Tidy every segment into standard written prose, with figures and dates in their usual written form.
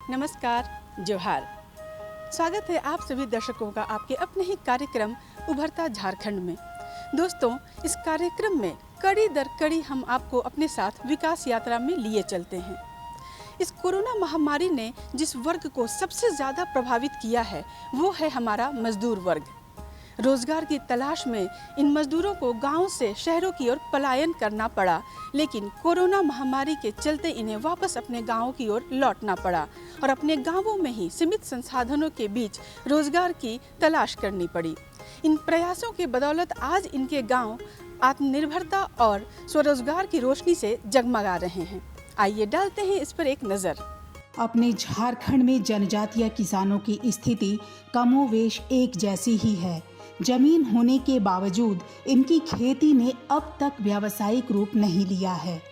नमस्कार, जोहार। स्वागत है आप सभी दर्शकों का आपके अपने ही कार्यक्रम उभरता झारखंड में। दोस्तों, इस कार्यक्रम में कड़ी दर कड़ी हम आपको अपने साथ विकास यात्रा में लिए चलते हैं। इस कोरोना महामारी ने जिस वर्ग को सबसे ज़्यादा प्रभावित किया है वो है हमारा मजदूर वर्ग। रोजगार की तलाश में इन मजदूरों को गांव से शहरों की ओर पलायन करना पड़ा, लेकिन कोरोना महामारी के चलते इन्हें वापस अपने गांवों की ओर लौटना पड़ा और अपने गांवों में ही सीमित संसाधनों के बीच रोजगार की तलाश करनी पड़ी। इन प्रयासों के बदौलत आज इनके गांव आत्मनिर्भरता और स्वरोजगार की रोशनी से जगमगा रहे हैं। आइए डालते हैं इस पर एक नज़र। अपने झारखंड में जनजातीय किसानों की स्थिति कमोवेश एक जैसी ही है। जमीन होने के बावजूद इनकी खेती ने अब तक व्यावसायिक रूप नहीं लिया है।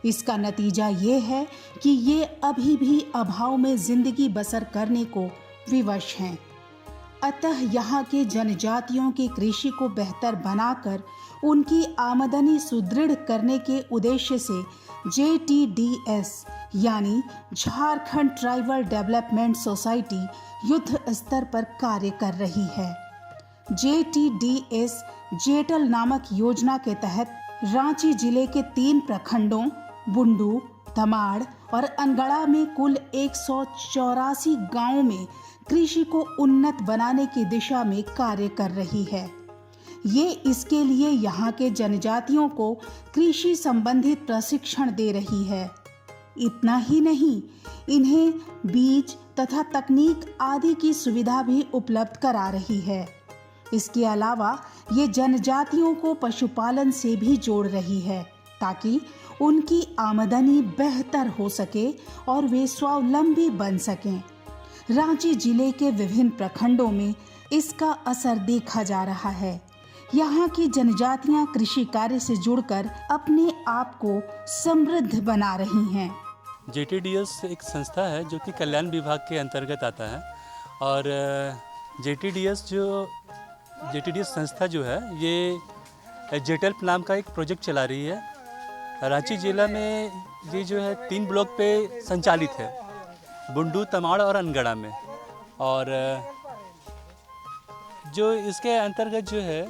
इसका नतीजा ये है कि ये अभी भी अभाव में जिंदगी बसर करने को विवश हैं। अतः यहाँ के जनजातियों की कृषि को बेहतर बनाकर उनकी आमदनी सुदृढ़ करने के उद्देश्य से JTDS यानी झारखंड ट्राइबल डेवलपमेंट सोसाइटी युद्ध स्तर पर कार्य कर रही है। JTDS जेटल नामक योजना के तहत रांची जिले के 3 प्रखंडों बुंडू, तमाड़ और अनगढ़ा में कुल 184 गांवों में कृषि को उन्नत बनाने की दिशा में कार्य कर रही है। ये इसके लिए यहाँ के जनजातियों को कृषि संबंधित प्रशिक्षण दे रही है। इतना ही नहीं, इन्हें बीज तथा तकनीक आदि की सुविधा भी उपलब्ध करा रही है। इसके अलावा ये जनजातियों को पशुपालन से भी जोड़ रही है ताकि उनकी आमदनी बेहतर हो सके और वे स्वावलंबी बन सकें। रांची जिले के विभिन्न प्रखंडों में इसका असर देखा जा रहा है। यहाँ की जनजातियाँ कृषि कार्य से जुड़कर अपने आप को समृद्ध बना रही हैं। JTDS एक संस्था है जो कि कल्याण विभाग के अंतर्गत आता है और JTDS संस्था जो है ये जेटल नाम का एक प्रोजेक्ट चला रही है। रांची जिला में ये जो है 3 ब्लॉक पे संचालित है, बुंडू, तमाड़ और अनगढ़ा में। और जो इसके अंतर्गत जो है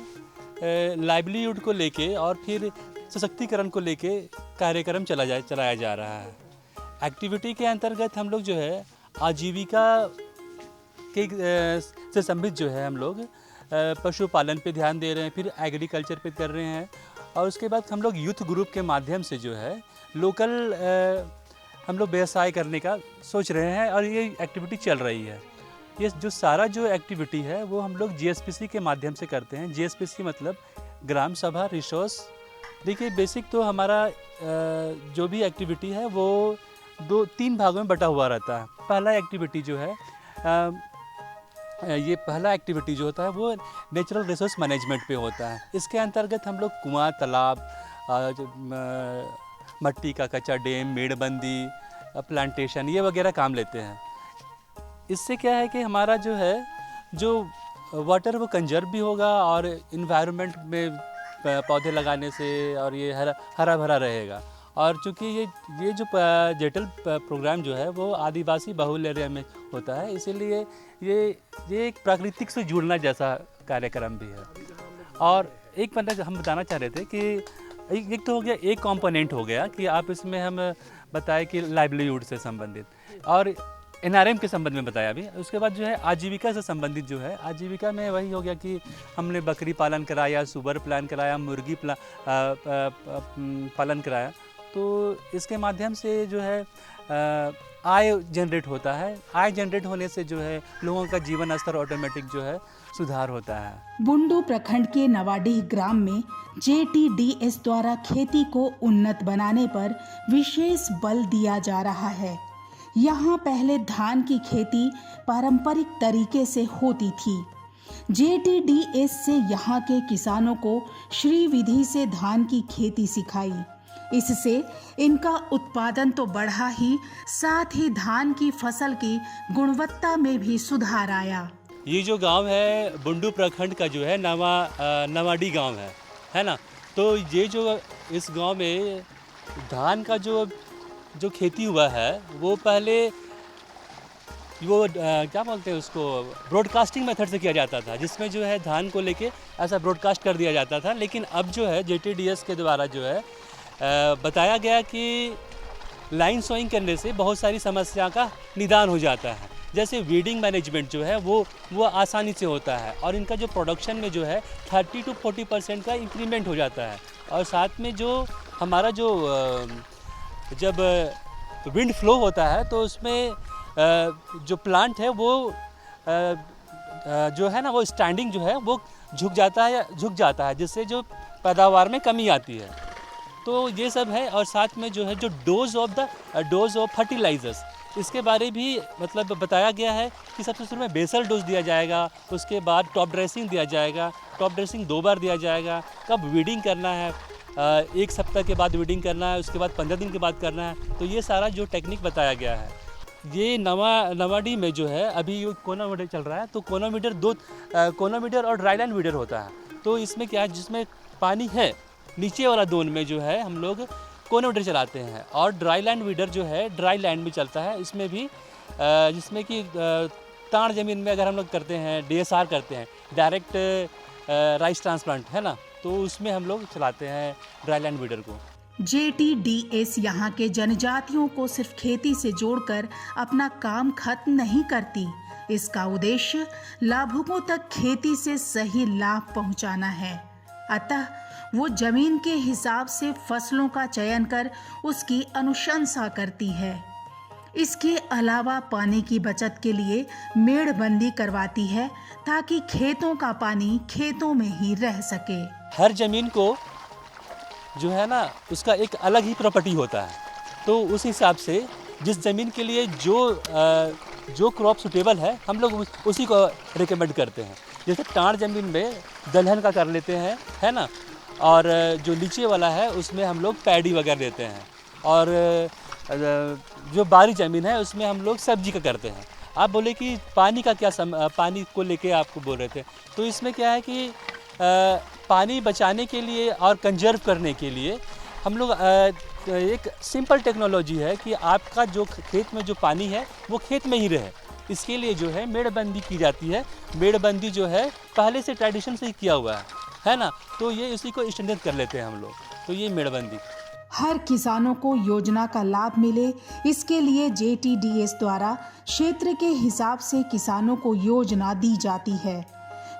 लाइवलीहुड को लेके और फिर सशक्तिकरण को लेके कार्यक्रम चलाया जा रहा है। एक्टिविटी के अंतर्गत हम लोग जो है आजीविका के से संबंधित जो है हम लोग पशुपालन पे ध्यान दे रहे हैं, फिर एग्रीकल्चर पे कर रहे हैं और उसके बाद हम लोग यूथ ग्रुप के माध्यम से जो है लोकल हम लोग व्यवसाय करने का सोच रहे हैं और ये एक्टिविटी चल रही है। ये जो सारा जो एक्टिविटी है वो हम लोग GSPC के माध्यम से करते हैं। GSPC मतलब ग्राम सभा रिसोर्स। देखिए, बेसिक तो हमारा जो भी एक्टिविटी है वो 2-3 भागों में बटा हुआ रहता है। पहला एक्टिविटी जो है ये पहला एक्टिविटी जो होता है वो नेचुरल रिसोर्स मैनेजमेंट पे होता है। इसके अंतर्गत हम लोग कुआं, तालाब, मट्टी का कच्चा डैम, मेड़बंदी, प्लांटेशन ये वगैरह काम लेते हैं। इससे क्या है कि हमारा जो है जो वाटर वो कंजर्व भी होगा और इन्वायरमेंट में पौधे लगाने से और ये हरा भरा रहेगा। और चूँकि ये जो जेटल प्रोग्राम जो है वो आदिवासी बहुल एरिया में होता है, इसीलिए ये एक प्राकृतिक से जुड़ना जैसा कार्यक्रम भी है। और एक मतलब हम बताना चाह रहे थे कि एक तो हो गया, एक कंपोनेंट हो गया कि आप इसमें हम बताए कि लाइवलीहुड से संबंधित और NRM के संबंध में बताया भी। उसके बाद जो है आजीविका से संबंधित जो है, आजीविका में वही हो गया कि हमने बकरी पालन कराया, सुअर पालन कराया, मुर्गी पालन कराया। तो इसके माध्यम से जो है आय जनरेट होता है। आय जनरेट होने से जो है लोगों का जीवन स्तर ऑटोमेटिक जो है सुधार होता है। बुंडू प्रखंड के नवाडीह ग्राम में JTDS द्वारा खेती को उन्नत बनाने पर विशेष बल दिया जा रहा है। यहाँ पहले धान की खेती पारंपरिक तरीके से होती थी। JTDS से यहाँ के किसानों को श्री विधि से धान की खेती सिखाई। इससे इनका उत्पादन तो बढ़ा ही, साथ ही धान की फसल की गुणवत्ता में भी सुधार आया। ये जो गांव है बुंडू प्रखंड का जो है नवाडी गांव है ना। तो ये जो इस गांव में धान का जो खेती हुआ है वो पहले क्या बोलते हैं उसको, ब्रॉडकास्टिंग मेथड से किया जाता था, जिसमें जो है धान को लेके ऐसा ब्रॉडकास्ट कर दिया जाता था। लेकिन अब जो है JTDS के द्वारा जो है बताया गया कि लाइन सोइंग करने से बहुत सारी समस्या का निदान हो जाता है। जैसे वीडिंग मैनेजमेंट जो है वो आसानी से होता है, और इनका जो प्रोडक्शन में जो है 30 to 40% का इंक्रीमेंट हो जाता है। और साथ में जो हमारा जो जब विंड फ्लो होता है तो उसमें जो प्लांट है वो जो है ना, वो स्टैंडिंग जो है वो झुक जाता है, जिससे जो पैदावार में कमी आती है। तो ये सब है। और साथ में जो है जो डोज ऑफ फर्टिलाइजर्स, इसके बारे भी मतलब बताया गया है कि सबसे शुरू में बेसल डोज दिया जाएगा, उसके बाद टॉप ड्रेसिंग दिया जाएगा। टॉप ड्रेसिंग 2 बार दिया जाएगा। कब वीडिंग करना है, 1 सप्ताह के बाद वीडिंग करना है, उसके बाद 15 दिन के बाद करना है। तो ये सारा जो टेक्निक बताया गया है। ये नवाडी में जो है अभी कोनोमीटर चल रहा है, तो कोनोमीटर और ड्राई लैंड वीडर होता है। तो इसमें क्या है, जिसमें पानी है नीचे वाला जोन में जो है हम लोग कोनोमीटर चलाते हैं, और ड्राई लैंड वीडर जो है ड्राई लैंड में चलता है। इसमें भी जिसमें कि ताड़ ज़मीन में अगर हम लोग करते हैं, DSR करते हैं, डायरेक्ट राइस ट्रांसप्लांट, है ना, तो उसमें हम लोग चलाते हैं ड्राई लैंड वीडर को। JTDS यहाँ के जनजातियों को सिर्फ खेती से जोड़कर अपना काम खत्म नहीं करती। इसका उद्देश्य लाभुकों तक खेती से सही लाभ पहुँचाना है। अतः वो जमीन के हिसाब से फसलों का चयन कर उसकी अनुशंसा करती है। इसके अलावा पानी की बचत के लिए मेड़बंदी करवाती है, ताकि खेतों का पानी खेतों में ही रह सके। हर जमीन को जो है ना, उसका एक अलग ही प्रॉपर्टी होता है। तो उस हिसाब से जिस ज़मीन के लिए जो क्रॉप सुटेबल है, हम लोग उसी को रिकमेंड करते हैं। जैसे टाड़ ज़मीन में दलहन का कर लेते हैं, है ना, और जो नीचे वाला है उसमें हम लोग पैडी वगैरह देते हैं, और जो बारी ज़मीन है उसमें हम लोग सब्जी का करते हैं। आप बोले कि पानी का क्या पानी को लेके आपको बोल रहे थे, तो इसमें क्या है कि पानी बचाने के लिए और कंजर्व करने के लिए हम लोग एक सिंपल टेक्नोलॉजी है कि आपका जो खेत में जो पानी है वो खेत में ही रहे। इसके लिए जो है मेड़बंदी की जाती है। मेड़बंदी जो है पहले से ट्रेडिशन से ही किया हुआ है ना, तो ये इसी को स्टैंडर्ड कर लेते हैं हम लोग। तो ये मेड़बंदी हर किसानों को योजना का लाभ मिले, इसके लिए JTDS द्वारा क्षेत्र के हिसाब से किसानों को योजना दी जाती है।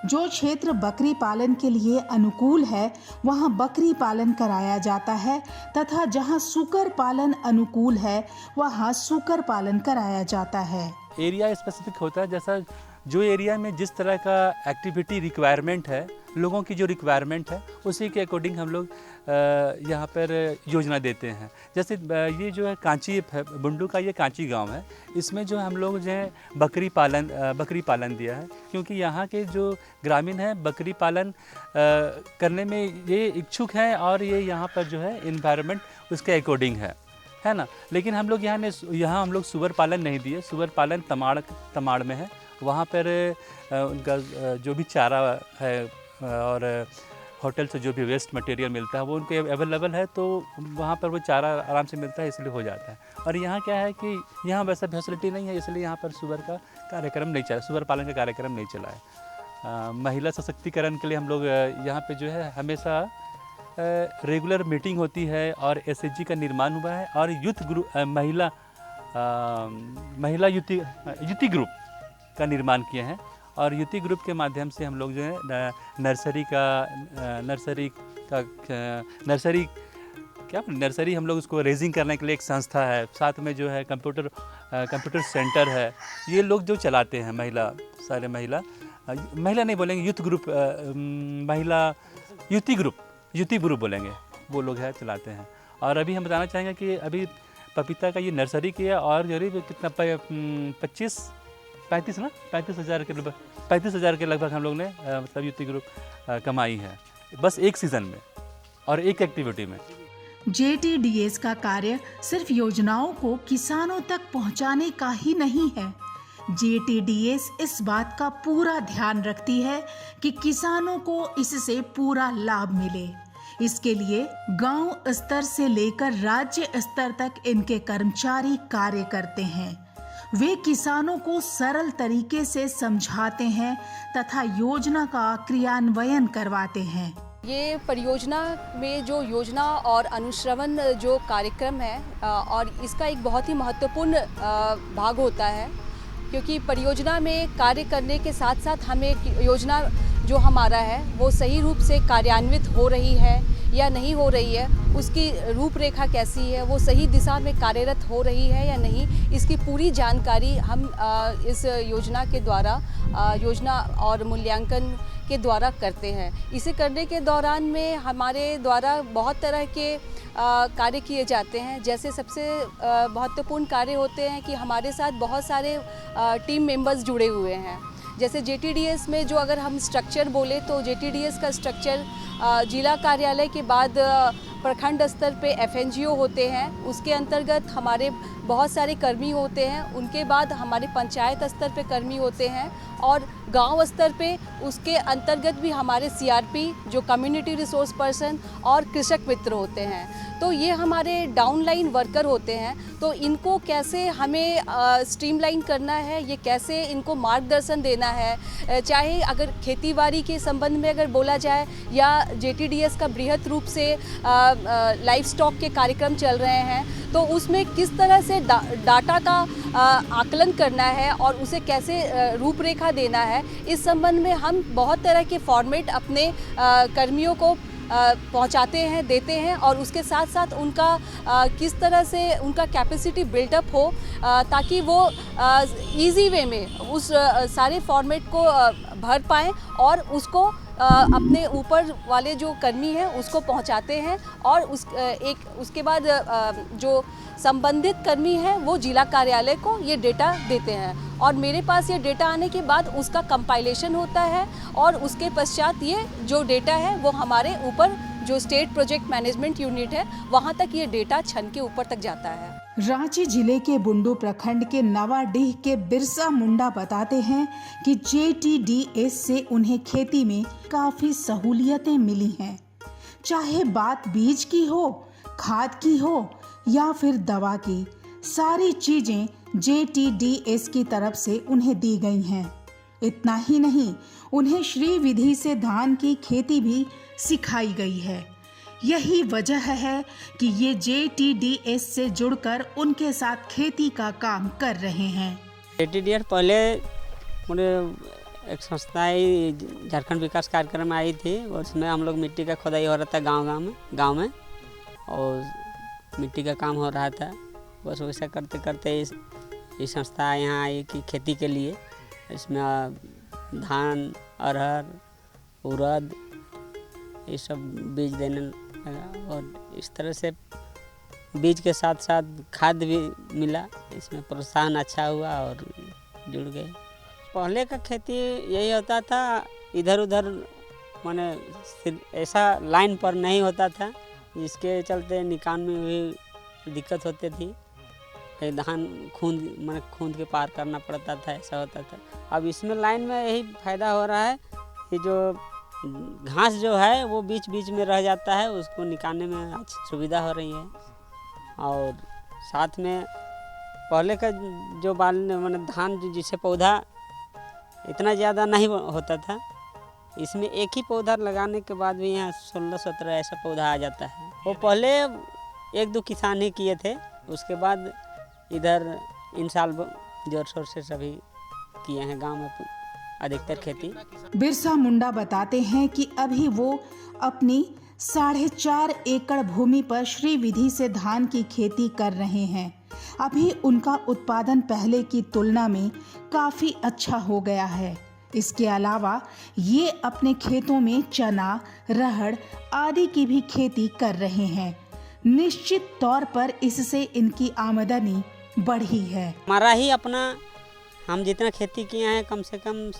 जो क्षेत्र बकरी पालन के लिए अनुकूल है वहां बकरी पालन कराया जाता है, तथा जहां सूकर पालन अनुकूल है वहां सूकर पालन कराया जाता है। एरिया स्पेसिफिक होता है, जैसा जो एरिया में जिस तरह का एक्टिविटी रिक्वायरमेंट है, लोगों की जो रिक्वायरमेंट है, उसी के अकॉर्डिंग हम लोग यहाँ पर योजना देते हैं। जैसे ये जो है कांची बुंडू का ये कांची गांव है, इसमें जो हम लोग जो है बकरी पालन दिया है, क्योंकि यहाँ के जो ग्रामीण हैं बकरी पालन करने में ये इच्छुक हैं, और ये यहाँ पर जो है इन्वायरमेंट उसके अकॉर्डिंग है ना। लेकिन हम लोग यहाँ हम लोग सुअर पालन नहीं दिए। सुअर पालन तमाड़ में है, वहाँ पर उनका जो भी चारा है और होटल से जो भी वेस्ट मटेरियल मिलता है वो उनके अवेलेबल है, तो वहाँ पर वो चारा आराम से मिलता है, इसलिए हो जाता है। और यहाँ क्या है कि यहाँ वैसा फैसिलिटी नहीं है, इसलिए यहाँ पर सुअर का कार्यक्रम नहीं चला, सुअर पालन का कार्यक्रम नहीं चला है। महिला सशक्तिकरण के लिए हम लोग यहाँ पे जो है हमेशा रेगुलर मीटिंग होती है, और SHG का निर्माण हुआ है, और यूथ ग्रुप महिला युति ग्रुप का निर्माण किए हैं। और युति ग्रुप के माध्यम से हम लोग जो है नर्सरी हम लोग उसको रेजिंग करने के लिए एक संस्था है, साथ में जो है कंप्यूटर सेंटर है। ये लोग जो चलाते हैं महिला नहीं बोलेंगे, यूथ ग्रुप, महिला युति ग्रुप बोलेंगे, वो लोग है चलाते हैं। और अभी हम बताना चाहेंगे कि अभी पपीता का ये नर्सरी किया, और करीब कितना 35 हज़ार के लगभग हम लोग ने मतलब युति ग्रुप कमाई है, बस एक सीज़न में और एक एक्टिविटी में। JTDS का कार्य सिर्फ योजनाओं को किसानों तक पहुंचाने का ही नहीं है। JTDS इस बात का पूरा ध्यान रखती है कि किसानों को इससे पूरा लाभ मिले। इसके लिए गांव स्तर से लेकर राज्य स्तर तक इनके कर्मचारी कार्य करते हैं। वे किसानों को सरल तरीके से समझाते हैं तथा योजना का क्रियान्वयन करवाते हैं। ये परियोजना में जो योजना और अनुश्रवण जो कार्यक्रम है और इसका एक बहुत ही महत्वपूर्ण भाग होता है, क्योंकि परियोजना में कार्य करने के साथ साथ हमें योजना जो हमारा है वो सही रूप से कार्यान्वित हो रही है या नहीं हो रही है, उसकी रूपरेखा कैसी है, वो सही दिशा में कार्यरत हो रही है या नहीं, इसकी पूरी जानकारी हम इस योजना के द्वारा योजना और मूल्यांकन के द्वारा करते हैं। इसे करने के दौरान में हमारे द्वारा बहुत तरह के कार्य किए जाते हैं। जैसे सबसे महत्वपूर्ण कार्य होते हैं कि हमारे साथ बहुत सारे टीम मेंबर्स जुड़े हुए हैं। जैसे JTDS में जो अगर हम स्ट्रक्चर बोले तो JTDS का स्ट्रक्चर जिला कार्यालय के बाद प्रखंड स्तर पे FNGO होते हैं, उसके अंतर्गत हमारे बहुत सारे कर्मी होते हैं, उनके बाद हमारे पंचायत स्तर पे कर्मी होते हैं और गांव स्तर पे उसके अंतर्गत भी हमारे CRP जो कम्युनिटी रिसोर्स पर्सन और कृषक मित्र होते हैं। तो ये हमारे डाउनलाइन वर्कर होते हैं। तो इनको कैसे हमें स्ट्रीमलाइन करना है, ये कैसे इनको मार्गदर्शन देना है, चाहे अगर खेतीबाड़ी के संबंध में अगर बोला जाए या JTDS का बृहद रूप से लाइफ स्टॉक के कार्यक्रम चल रहे हैं, तो उसमें किस तरह से डाटा का आकलन करना है और उसे कैसे रूपरेखा देना है, इस संबंध में हम बहुत तरह के फॉर्मेट अपने कर्मियों को पहुंचाते हैं, देते हैं और उसके साथ साथ उनका किस तरह से उनका कैपेसिटी बिल्टअप हो ताकि वो इजी वे में उस सारे फॉर्मेट को भर पाएँ और उसको अपने ऊपर वाले जो कर्मी हैं उसको पहुंचाते हैं और उसके बाद जो संबंधित कर्मी हैं वो जिला कार्यालय को ये डेटा देते हैं और मेरे पास ये डेटा आने के बाद उसका कंपाइलेशन होता है और उसके पश्चात ये जो डेटा है वो हमारे ऊपर जो स्टेट प्रोजेक्ट मैनेजमेंट यूनिट है वहाँ तक ये डेटा छन के ऊपर तक जाता है। रांची जिले के बुंडू प्रखंड के नवाडीह के बिरसा मुंडा बताते हैं कि JTDS से उन्हें खेती में काफी सहूलियतें मिली हैं, चाहे बात बीज की हो, खाद की हो या फिर दवा की, सारी चीजें JTDS की तरफ से उन्हें दी गई हैं। इतना ही नहीं, उन्हें श्री विधि से धान की खेती भी सिखाई गई है। यही वजह है कि ये JTDS से जुड़कर उनके साथ खेती का काम कर रहे हैं। JTDS पहले मुझे एक संस्था आई, झारखंड विकास कार्यक्रम आई थी, उसमें हम लोग मिट्टी का खोदाई हो रहा था गांव में और मिट्टी का काम हो रहा था। बस वैसा करते करते इस संस्था यहाँ आई कि खेती के लिए इसमें धान, अरहर, उड़द ये सब बीज देने लगा और इस तरह से बीज के साथ साथ खाद भी मिला, इसमें प्रोत्साहन अच्छा हुआ और जुड़ गए। पहले का खेती यही होता था, इधर उधर माने ऐसा लाइन पर नहीं होता था, जिसके चलते निकान में भी दिक्कत होती थी, धान खूंद के पार करना पड़ता था, ऐसा होता था। अब इसमें लाइन में यही फायदा हो रहा है कि जो घास जो है वो बीच बीच में रह जाता है, उसको निकालने में अच्छी सुविधा हो रही है। और साथ में पहले का जो माने धान जिसे पौधा इतना ज़्यादा नहीं होता था, इसमें एक ही पौधा लगाने के बाद भी यहाँ 16-17 ऐसा पौधा आ जाता है। वो पहले 1-2 किसान ही किए थे, उसके बाद इधर इन साल जोर शोर से सभी किए हैं गांव में अधिकतर खेती। बिरसा मुंडा बताते हैं कि अभी वो अपनी 4.5 एकड़ भूमि पर श्री विधि से धान की खेती कर रहे हैं। अभी उनका उत्पादन पहले की तुलना में काफी अच्छा हो गया है। इसके अलावा ये अपने खेतों में चना, रहड़ आदि की भी खेती कर रहे हैं। निश्चित तौर पर इससे इनकी आमदनी बढ़ी है। हमारा ही अपना हम जितना खेती किए हैं कम से कम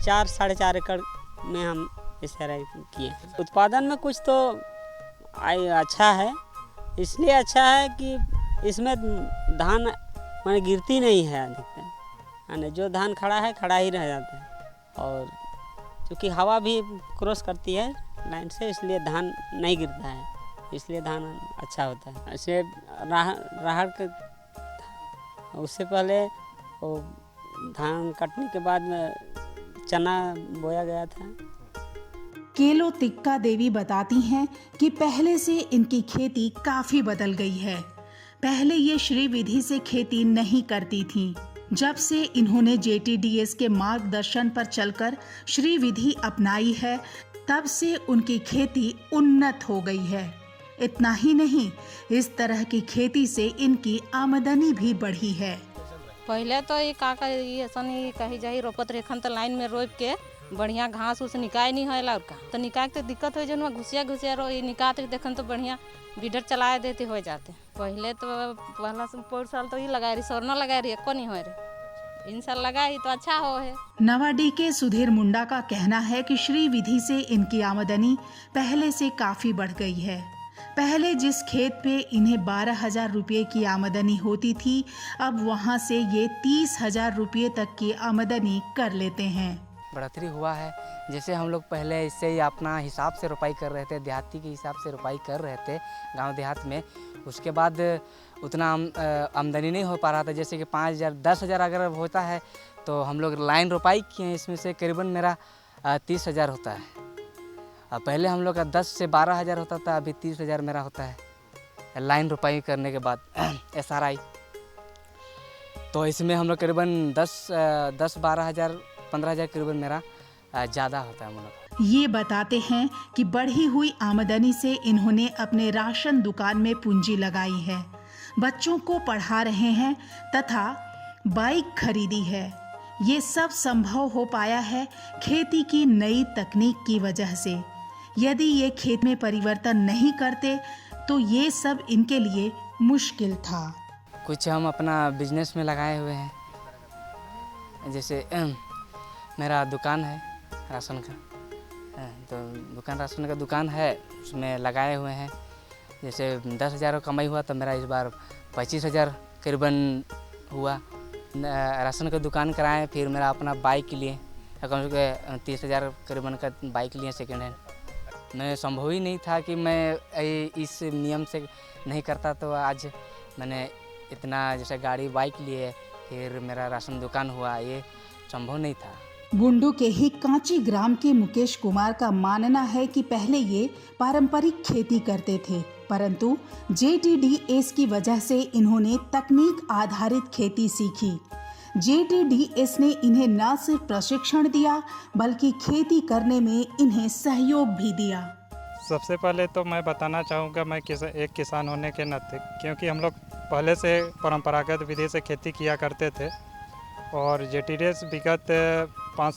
4-4.5 एकड़ में हम इस तरह किए। उत्पादन में कुछ तो अच्छा है, इसलिए अच्छा है कि इसमें धान माने गिरती नहीं है अधिकतर, यानी जो धान खड़ा है खड़ा ही रह जाता है। और क्योंकि हवा भी क्रॉस करती है लाइन से, इसलिए धान नहीं गिरता है, इसलिए धान अच्छा होता है। ऐसे राहड़ के उससे पहले वो धान कटने के बाद चना बोया गया था। केलो तिक्का देवी बताती हैं कि पहले से इनकी खेती काफी बदल गई है। पहले ये श्री विधि से खेती नहीं करती थीं। जब से इन्होंने JTDS के मार्गदर्शन पर चलकर श्री विधि अपनाई है, तब से उनकी खेती उन्नत हो गई है। इतना ही नहीं, इस तरह की खेती से इनकी आमदनी भी बढ़ी है। पहले तो ये काका ये ऐसा नहीं कही जाही रोपत रेखन तो लाइन में रोप के बढ़िया घास उस निकाय नहीं होला और का तो निकाय तो दिक्कत हो जन घुसिया रो ये निकात देखन तो बढ़िया बीडर चलाए देते हो जाते। पहले तो पहला पर साल तो ये लगाए रही स्वर्णा लगाए रही एको नहीं हो रही, इन साल लगाई तो अच्छा हो है। नवाडी के सुधीर मुंडा का कहना है कि श्री विधि से इनकी आमदनी पहले से काफी बढ़ गई है। पहले जिस खेत पे इन्हें 12,000 रुपये की आमदनी होती थी, अब वहाँ से ये 30,000 रुपये तक की आमदनी कर लेते हैं। बढ़ोतरी हुआ है। जैसे हम लोग पहले इससे ही अपना हिसाब से रोपाई कर रहे थे, देहाती के हिसाब से रोपाई कर रहे थे गांव देहात में। उसके बाद उतना आमदनी नहीं हो पा रहा था। जैसे कि 5,000 10,000 अगर होता है तो हम लोग लाइन रोपाई किए हैं, इसमें से करीबन मेरा 30,000 होता है। पहले हम लोग का 10 से 12,000 होता था, अभी 30,000 मेरा होता है लाइन रोपाई करने के बाद SRI। तो इसमें हम लोग करीबन 10-12,000 15,000 करीबन मेरा ज़्यादा होता है मुनाफा। ये बताते हैं कि बढ़ी हुई आमदनी से इन्होंने अपने राशन दुकान में पूंजी लगाई है, बच्चों को पढ़ा रहे हैं तथा बाइक खरीदी है। ये सब संभव हो पाया है खेती की नई तकनीक की वजह से। यदि ये खेत में परिवर्तन नहीं करते तो ये सब इनके लिए मुश्किल था। कुछ हम अपना बिजनेस में लगाए हुए हैं। जैसे मेरा दुकान है राशन का, तो राशन का दुकान है, उसमें लगाए हुए हैं। जैसे 10,000 कमाई हुआ तो मेरा इस बार 25,000 करीबन हुआ। राशन का दुकान कराएं, फिर मेरा अपना बाइक लिए कम से कम 30,000 करीबन का बाइक लिए सेकेंड हैंड। मैं संभव ही नहीं था कि मैं इस नियम से नहीं करता तो आज मैंने इतना जैसे गाड़ी बाइक लिए, फिर मेरा राशन दुकान हुआ, ये संभव नहीं था। बुंडू के ही कांची ग्राम के मुकेश कुमार का मानना है कि पहले ये पारंपरिक खेती करते थे, परंतु JTDS की वजह से इन्होंने तकनीक आधारित खेती सीखी। JTDS ने इन्हें न सिर्फ प्रशिक्षण दिया बल्कि खेती करने में इन्हें सहयोग भी दिया। सबसे पहले तो मैं बताना चाहूँगा, मैं एक किसान होने के नाते, क्योंकि हम लोग पहले से परंपरागत विधि से खेती किया करते थे और JTDS विगत 5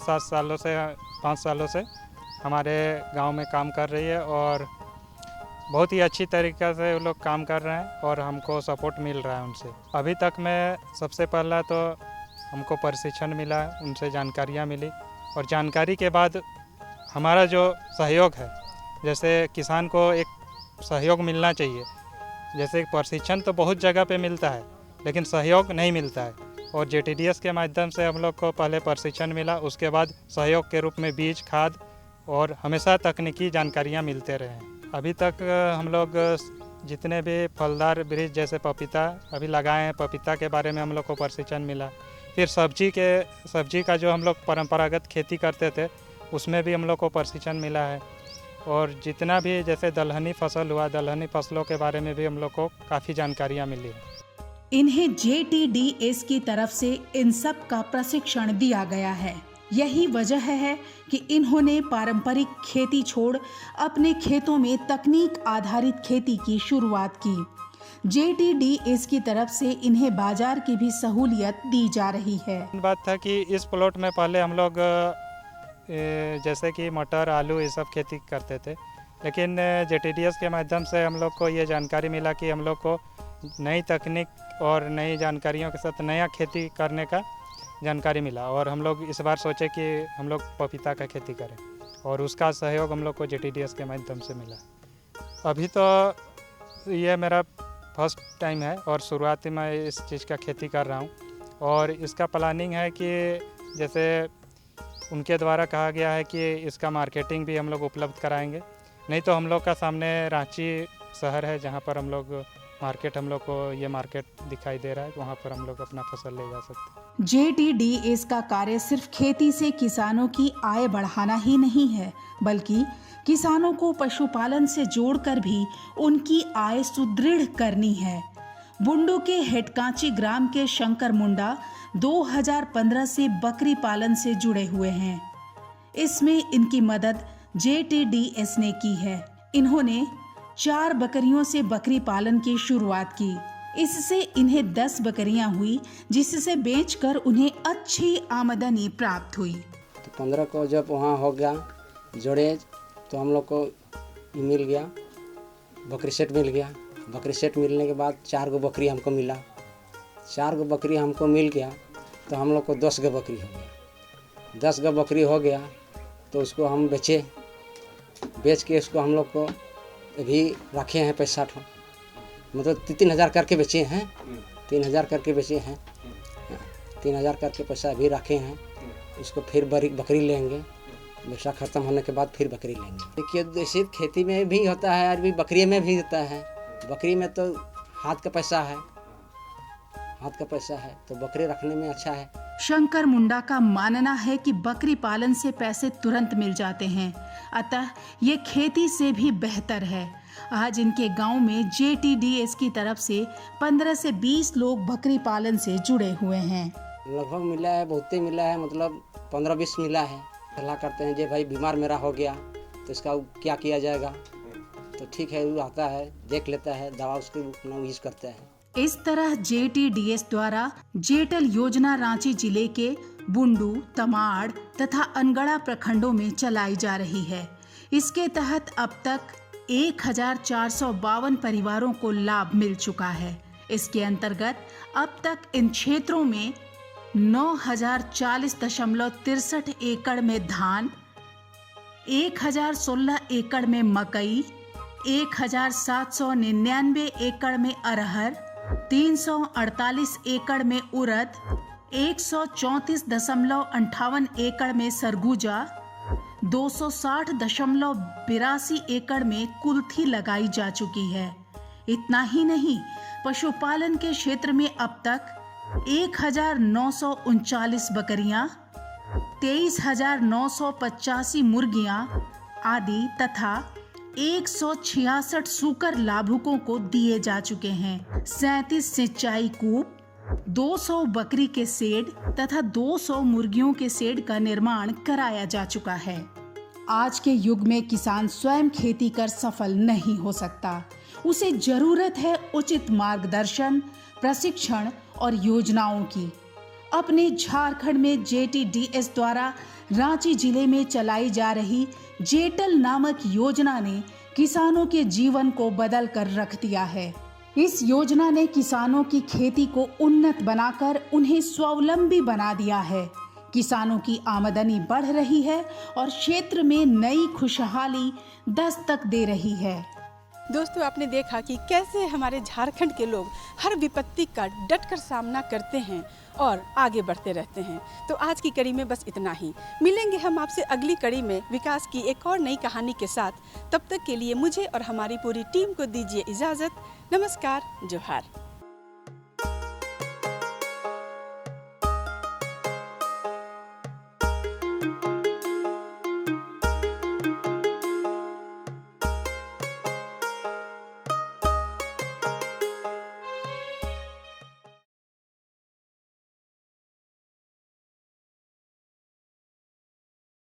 सालों से हमारे गांव में काम कर रही है और बहुत ही अच्छी तरीक़े से वो लोग काम कर रहे हैं और हमको सपोर्ट मिल रहा है उनसे। अभी तक में सबसे पहला तो हमको प्रशिक्षण मिला, उनसे जानकारियाँ मिली और जानकारी के बाद हमारा जो सहयोग है, जैसे किसान को एक सहयोग मिलना चाहिए। जैसे प्रशिक्षण तो बहुत जगह पे मिलता है लेकिन सहयोग नहीं मिलता है और JTDS के माध्यम से हम लोग को पहले प्रशिक्षण मिला, उसके बाद सहयोग के रूप में बीज, खाद और हमेशा तकनीकी जानकारियाँ मिलते रहे। अभी तक हम लोग जितने भी फलदार वृक्ष जैसे पपीता अभी लगाए हैं, पपीता के बारे में हम लोग को प्रशिक्षण मिला। फिर सब्जी का जो हम लोग परंपरागत खेती करते थे उसमें भी हम लोग को प्रशिक्षण मिला है और जितना भी जैसे दलहनी फसल हुआ, दलहनी फसलों के बारे में भी हम लोग को काफ़ी जानकारियाँ मिली है। इन्हें JTDS की तरफ से इन सब का प्रशिक्षण दिया गया है। यही वजह है कि इन्होंने पारंपरिक खेती छोड़ अपने खेतों में तकनीक आधारित खेती की शुरुआत की। JTDS की तरफ से इन्हें बाजार की भी सहूलियत दी जा रही है। बात था कि इस प्लॉट में पहले हम लोग जैसे कि मटर, आलू ये सब खेती करते थे, लेकिन JTDS के माध्यम से हम लोग को ये जानकारी मिला कि हम लोग को नई तकनीक और नई जानकारियों के साथ नया खेती करने का जानकारी मिला और हम लोग इस बार सोचे कि हम लोग पपीता का खेती करें और उसका सहयोग हम लोग को JTDS के माध्यम से मिला। अभी तो ये मेरा फर्स्ट टाइम है और शुरुआती मैं इस चीज़ का खेती कर रहा हूँ और इसका प्लानिंग है कि जैसे उनके द्वारा कहा गया है कि इसका मार्केटिंग भी हम लोग उपलब्ध कराएंगे। नहीं तो हम लोग का सामने रांची शहर है जहाँ पर हम लोग मार्केट हम लोग को ये मार्केट दिखाई दे रहा है, वहाँ पर हम लोग अपना फसल ले जा सकते हैं। JTDS का कार्य सिर्फ खेती से किसानों की आय बढ़ाना ही नहीं है, बल्कि किसानों को पशुपालन से जोड़कर भी उनकी आय सुदृढ़ करनी है। बुंडू के हेटकांची ग्राम के शंकर मुंडा 2015 से बकरी पालन से जुड़े हुए हैं। इसमें इनकी मदद JTDS ने की है। इन्होंने 4 बकरियों से बकरी पालन की शुरुआत की। इससे इन्हें 10 बकरियां हुई, जिससे बेचकर उन्हें अच्छी आमदनी प्राप्त हुई। तो 15 को जब वहाँ हो गया जोड़े, तो हम लोग को मिल गया, बकरी सेट मिल गया। बकरी सेट मिलने के बाद 4 गो बकरी हमको मिला। 4 गो बकरी हमको मिल गया तो हम लोग को 10 गो बकरी हो गया। 10 गो बकरी हो गया तो उसको हम बेचे, बेच के उसको हम लोग को अभी रखे हैं 65, मतलब 3,000 करके बेचे हैं। 3,000 करके बेचे हैं। 3,000 करके पैसा अभी रखे हैं। उसको फिर बकरी लेंगे, व्यवसाय ख़त्म होने के बाद फिर बकरी लेंगे। देखिए, जैसे खेती में भी होता है और भी बकरी में भी होता है। बकरी में तो हाथ का पैसा है, हाथ का पैसा है, तो बकरी रखने में अच्छा है। शंकर मुंडा का मानना है कि बकरी पालन से पैसे तुरंत मिल जाते हैं, अतः ये खेती से भी बेहतर है। आज इनके गांव में JTDS की तरफ से 15 से 20 लोग बकरी पालन से जुड़े हुए हैं। लगभग मिला है, बहुते मिला है, मतलब 15-20 मिला है। सलाह करते हैं, जे भाई बीमार मेरा हो गया तो इसका क्या किया जाएगा, तो ठीक है, वो आता है, देख लेता है, दवा उसकी यूज करता है। इस तरह JTDS द्वारा जेटल योजना रांची जिले के बुंडू, तमाड़ तथा अनगढ़ा प्रखंडों में चलाई जा रही है। इसके तहत अब तक 1,452 परिवारों को लाभ मिल चुका है। इसके अंतर्गत अब तक इन क्षेत्रों में 9,040.63 एकड़ में धान, 1,016 एकड़ में मकई, 1,799 एकड़ में अरहर, 348 एकड़ में उड़द, 134.58 एकड़ में सरगुजा, 260.82 एकड़ में कुल्थी लगाई जा चुकी है। इतना ही नहीं, पशुपालन के क्षेत्र में अब तक 1,939 बकरियां, 23,985 मुर्गियां आदि तथा 166 सूकर लाभुकों को दिए जा चुके हैं। 37 सिंचाई कूप, 200 बकरी के शेड तथा 200 मुर्गियों के शेड का निर्माण कराया जा चुका है। आज के युग में किसान स्वयं खेती कर सफल नहीं हो सकता। उसे जरूरत है उचित मार्गदर्शन, प्रशिक्षण और योजनाओं की। अपने झारखंड में JTDS द्वारा रांची जिले में चलाई जा रही जेटल नामक योजना ने किसानों के जीवन को बदल कर रख दिया है। इस योजना ने किसानों की खेती को उन्नत बनाकर उन्हें स्वावलंबी बना दिया है। किसानों की आमदनी बढ़ रही है और क्षेत्र में नई खुशहाली दस्तक दे रही है। दोस्तों, आपने देखा कि कैसे हमारे झारखंड के लोग हर विपत्ति का डटकर सामना करते हैं और आगे बढ़ते रहते हैं। तो आज की कड़ी में बस इतना ही। मिलेंगे हम आपसे अगली कड़ी में विकास की एक और नई कहानी के साथ। तब तक के लिए मुझे और हमारी पूरी टीम को दीजिए इजाज़त। नमस्कार, जोहार।